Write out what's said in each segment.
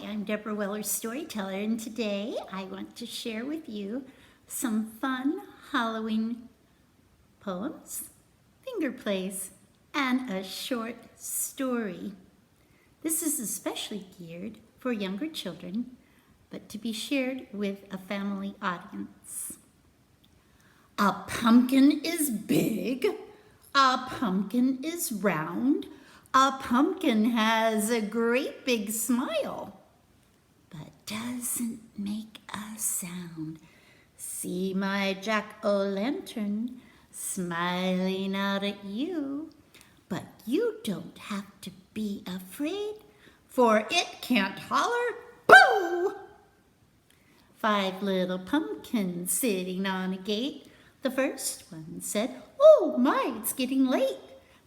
I'm Debra Weller's Storyteller, and today I want to share with you some fun Halloween poems, finger plays, and a short story. This is especially geared for younger children, but to be shared with a family audience. A pumpkin is big, a pumpkin is round, a pumpkin has a great big smile, but doesn't make a sound. See my jack-o'-lantern smiling out at you, but you don't have to be afraid, for it can't holler, boo! 5 little pumpkins sitting on a gate. The first one said, "Oh my, it's getting late."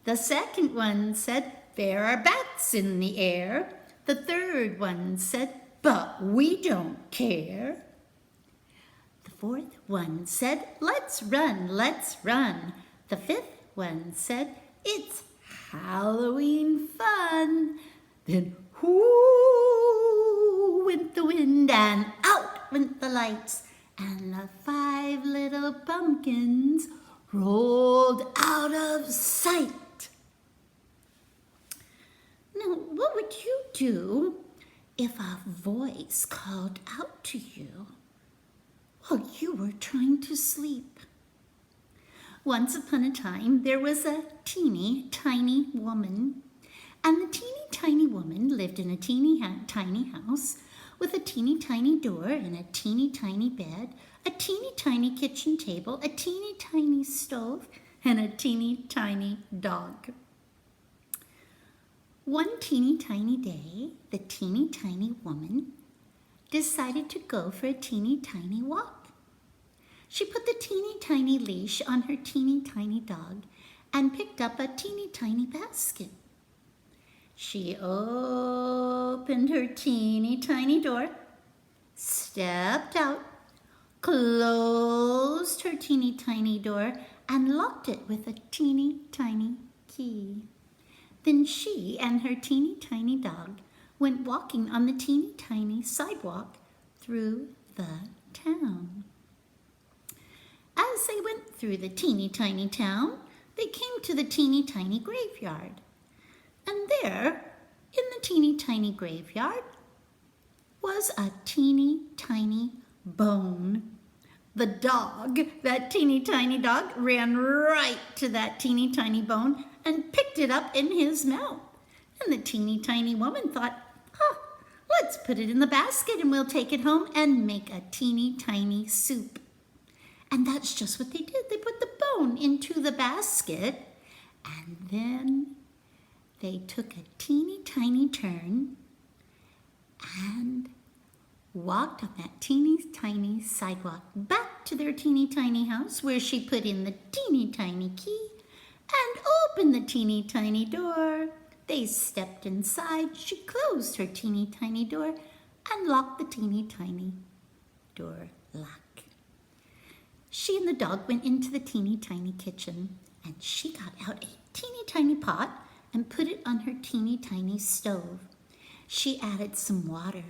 The second one said, "There are bats in the air." The third one said, "But we don't care." The fourth one said, "Let's run, let's run." The fifth one said, "It's Halloween fun." Then whoo went the wind and out went the lights, and the 5 little pumpkins rolled out of sight. Now, what would you do if a voice called out to you while you were trying to sleep? Once upon a time, there was a teeny tiny woman, and the teeny tiny woman lived in a teeny tiny house with a teeny tiny door and a teeny tiny bed, a teeny tiny kitchen table, a teeny tiny stove, and a teeny tiny dog. One teeny tiny day, the teeny tiny woman decided to go for a teeny tiny walk. She put the teeny tiny leash on her teeny tiny dog and picked up a teeny tiny basket. She opened her teeny tiny door, stepped out, closed her teeny tiny door, and locked it with a teeny tiny key. Then she and her teeny tiny dog went walking on the teeny tiny sidewalk through the town. As they went through the teeny tiny town, they came to the teeny tiny graveyard. And there, in the teeny tiny graveyard, was a teeny tiny bone. The dog, that teeny tiny dog, ran right to that teeny tiny bone and picked it up in his mouth. And the teeny tiny woman thought, let's put it in the basket and we'll take it home and make a teeny tiny soup. And that's just what they did. They put the bone into the basket, and then they took a teeny tiny turn and walked on that teeny tiny sidewalk back to their teeny tiny house, where she put in the teeny tiny key and opened the teeny tiny door. They stepped inside. She closed her teeny tiny door and locked the teeny tiny door lock. She and the dog went into the teeny tiny kitchen, and she got out a teeny tiny pot and put it on her teeny tiny stove. She added some water,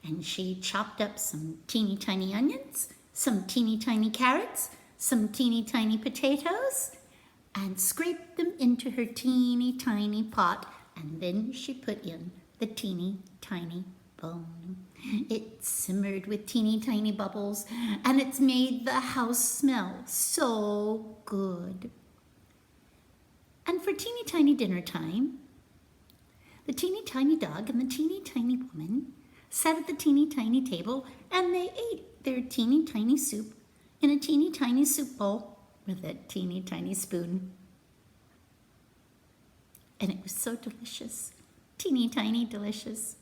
and she chopped up some teeny tiny onions, some teeny tiny carrots, some teeny tiny potatoes, and scraped them into her teeny tiny pot, and then she put in the teeny tiny bone. It simmered with teeny tiny bubbles, and it's made the house smell so good. And for teeny tiny dinner time, the teeny tiny dog and the teeny tiny woman sat at the teeny tiny table, and they ate their teeny tiny soup in a teeny tiny soup bowl with a teeny tiny spoon. And it was so delicious, teeny tiny delicious.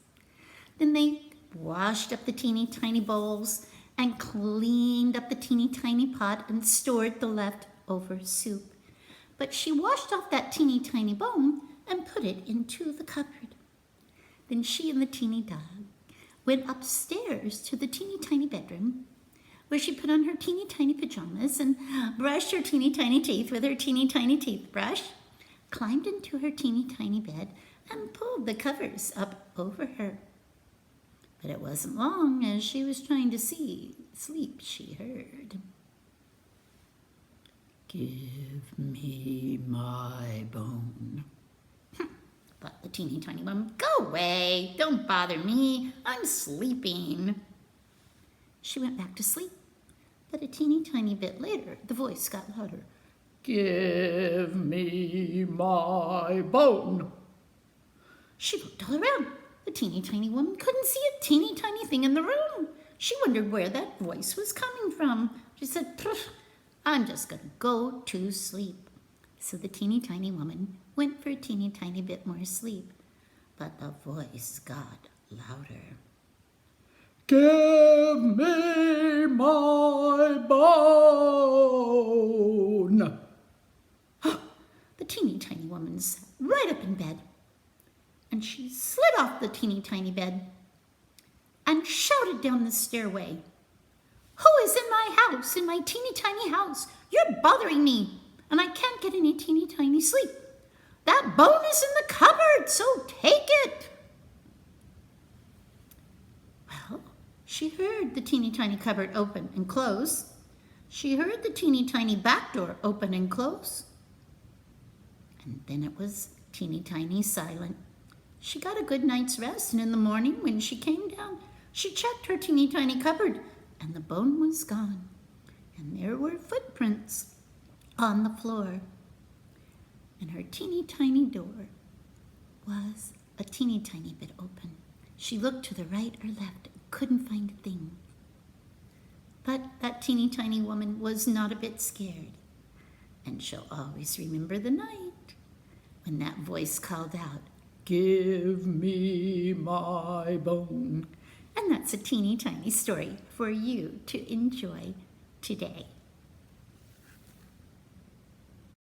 Then they washed up the teeny tiny bowls and cleaned up the teeny tiny pot and stored the leftover soup. But she washed off that teeny tiny bone and put it into the cupboard. Then she and the teeny dog went upstairs to the teeny tiny bedroom, where she put on her teeny tiny pajamas and brushed her teeny tiny teeth with her teeny tiny teeth brush, climbed into her teeny tiny bed, and pulled the covers up over her. But it wasn't long. As she was trying to sleep, she heard, "Give me my bone." Thought the teeny tiny woman, "Go away, don't bother me, I'm sleeping." She went back to sleep, but a teeny tiny bit later, the voice got louder. "Give me my bone." She looked all around. The teeny tiny woman couldn't see a teeny tiny thing in the room. She wondered where that voice was coming from. She said, "I'm just going to go to sleep." So the teeny tiny woman went for a teeny tiny bit more sleep. But the voice got louder. "Give me my bone." The teeny tiny woman sat right up in bed. And she slid off the teeny tiny bed and shouted down the stairway, "Who is in my house, in my teeny tiny house? You're bothering me, and I can't get any teeny tiny sleep. That bone is in the cupboard, so take it." Well, she heard the teeny tiny cupboard open and close. She heard the teeny tiny back door open and close. And then it was teeny tiny silent. She got a good night's rest, and in the morning when she came down, she checked her teeny tiny cupboard, and the bone was gone. And there were footprints on the floor. And her teeny tiny door was a teeny tiny bit open. She looked to the right or left and couldn't find a thing. But that teeny tiny woman was not a bit scared. And she'll always remember the night when that voice called out, "Give me my bone." And that's a teeny tiny story for you to enjoy today.